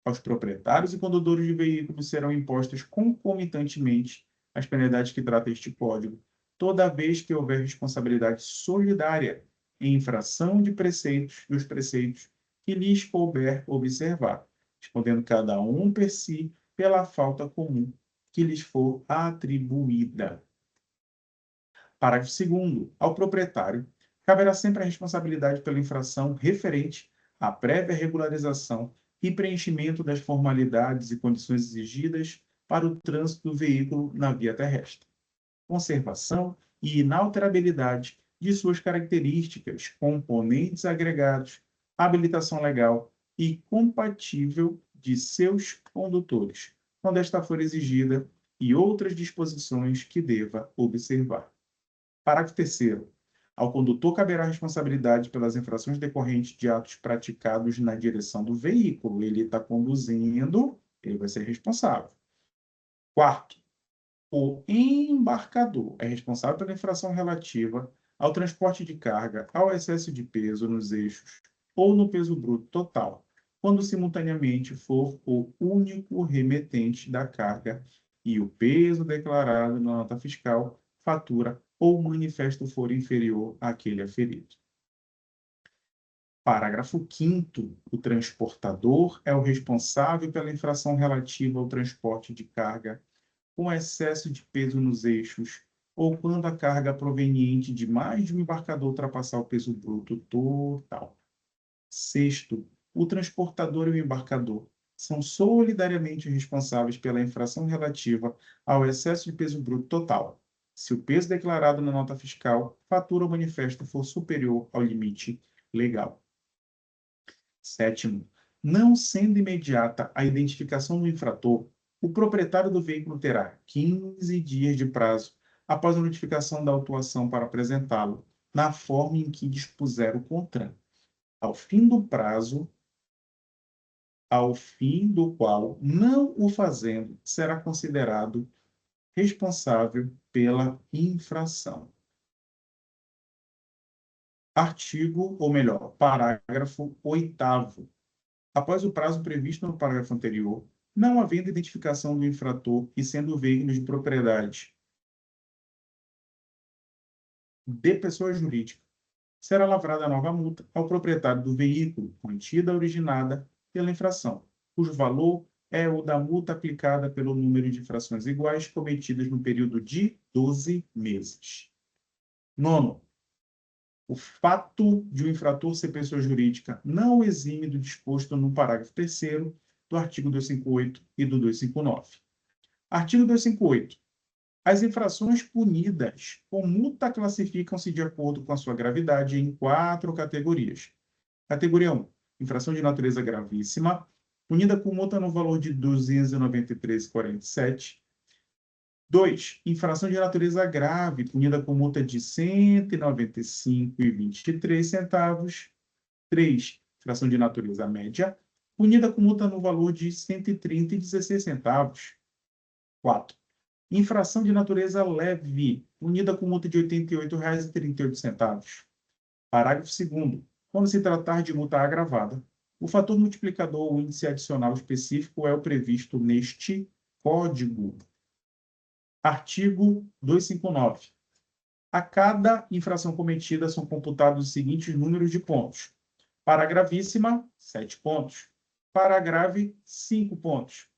Aos proprietários e condutores de veículos serão impostas concomitantemente as penalidades que trata este Código, toda vez que houver responsabilidade solidária em infração de preceitos dos preceitos que lhes couber observar, respondendo cada um per si pela falta comum que lhes for atribuída. Parágrafo 2º. Ao proprietário caberá sempre a responsabilidade pela infração referente à prévia regularização e preenchimento das formalidades e condições exigidas para o trânsito do veículo na via terrestre, conservação e inalterabilidade de suas características, componentes agregados, habilitação legal e compatível de seus condutores, quando esta for exigida, e outras disposições que deva observar. Parágrafo 3º. Ao condutor caberá a responsabilidade pelas infrações decorrentes de atos praticados na direção do veículo. Ele está conduzindo, ele vai ser responsável. 4º. O embarcador é responsável pela infração relativa ao transporte de carga, ao excesso de peso nos eixos ou no peso bruto total, quando simultaneamente for o único remetente da carga e o peso declarado na nota fiscal, fatura ou manifesto for inferior àquele aferido. Parágrafo 5º. O transportador é o responsável pela infração relativa ao transporte de carga com excesso de peso nos eixos ou quando a carga proveniente de mais de um embarcador ultrapassar o peso bruto total. 6º. O transportador e o embarcador são solidariamente responsáveis pela infração relativa ao excesso de peso bruto total, se o peso declarado na nota fiscal, fatura ou manifesto for superior ao limite legal. 7º. Não sendo imediata a identificação do infrator, o proprietário do veículo terá 15 dias de prazo após a notificação da autuação para apresentá-lo, na forma em que dispuser o CONTRAN. Ao fim do prazo, ao fim do qual não o fazendo, será considerado responsável pela infração. Parágrafo 8º. Após o prazo previsto no parágrafo anterior, não havendo identificação do infrator e sendo o veículo de propriedade de pessoa jurídica, será lavrada nova multa ao proprietário do veículo, quantia originada pela infração, cujo valor é o da multa aplicada pelo número de infrações iguais cometidas no período de 12 meses. 9º. O fato de o infrator ser pessoa jurídica não o exime do disposto no parágrafo 3º do artigo 258 e do 259. Artigo 258. As infrações punidas com multa classificam-se de acordo com a sua gravidade em 4 categorias. Categoria 1. Infração de natureza gravíssima, punida com multa no valor de R$ 293,47. 2. Infração de natureza grave, punida com multa de R$ 195,23. 3. Infração de natureza média, punida com multa no valor de R$ 130,16. 4. Infração de natureza leve, punida com multa de R$ 88,38. Parágrafo 2º. Quando se tratar de multa agravada, o fator multiplicador ou índice adicional específico é o previsto neste Código. Artigo 259. A cada infração cometida são computados os seguintes números de pontos. Para a gravíssima, 7 pontos. Para a grave, 5 pontos.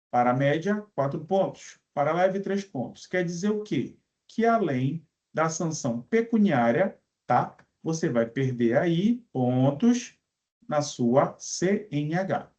Para a média, 4 pontos. Para a leve, 3 pontos. Quer dizer o quê? Que além da sanção pecuniária, tá? Você vai perder aí pontos na sua CNH.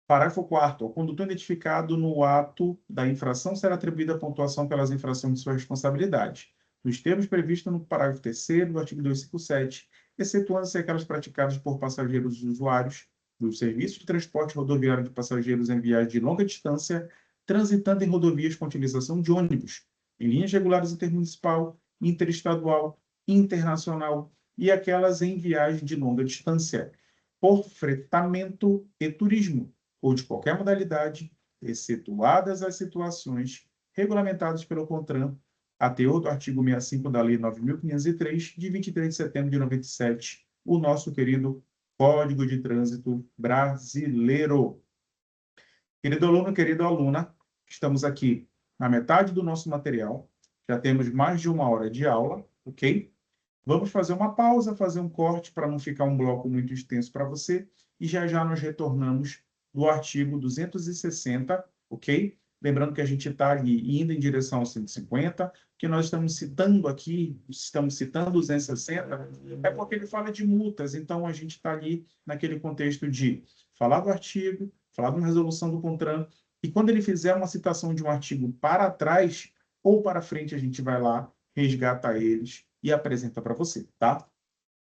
Parágrafo 4º. Ao condutor identificado no ato da infração será atribuída a pontuação pelas infrações de sua responsabilidade, nos termos previstos no parágrafo 3º do artigo 257, excetuando-se aquelas praticadas por passageiros usuários do serviço de transporte rodoviário de passageiros em viagem de longa distância, transitando em rodovias com utilização de ônibus, em linhas regulares intermunicipal, interestadual, internacional e aquelas em viagem de longa distância, por fretamento e turismo, ou de qualquer modalidade, excetuadas as situações regulamentadas pelo CONTRAN, a teor do artigo 65 da Lei 9.503, de 23 de setembro de 97, o nosso querido Código de Trânsito Brasileiro. Querido aluno, querida aluna, estamos aqui na metade do nosso material, já temos mais de 1 hora de aula, ok? Vamos fazer uma pausa, fazer um corte para não ficar um bloco muito extenso para você, e já já nós retornamos do artigo 260, ok? Lembrando que a gente está ali indo em direção ao 150, que nós estamos citando aqui, estamos citando o 260, é porque ele fala de multas, então a gente está ali naquele contexto de falar do artigo, falar de uma resolução do CONTRAN, e quando ele fizer uma citação de um artigo para trás ou para frente, a gente vai lá, resgata eles e apresenta para você, tá?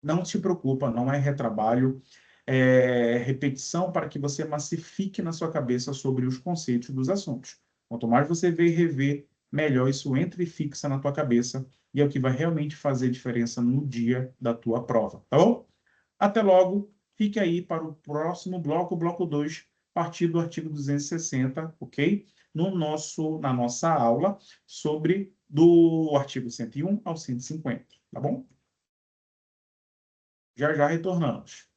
Não se preocupa, não é retrabalho, é repetição para que você massifique na sua cabeça sobre os conceitos dos assuntos. Quanto mais você vê e rever, melhor isso entra e fixa na tua cabeça, e é o que vai realmente fazer diferença no dia da tua prova, tá bom? Até logo, fique aí para o próximo bloco, bloco 2, a partir do artigo 260, ok? Na nossa aula sobre do artigo 101 ao 150, tá bom? Já já retornamos.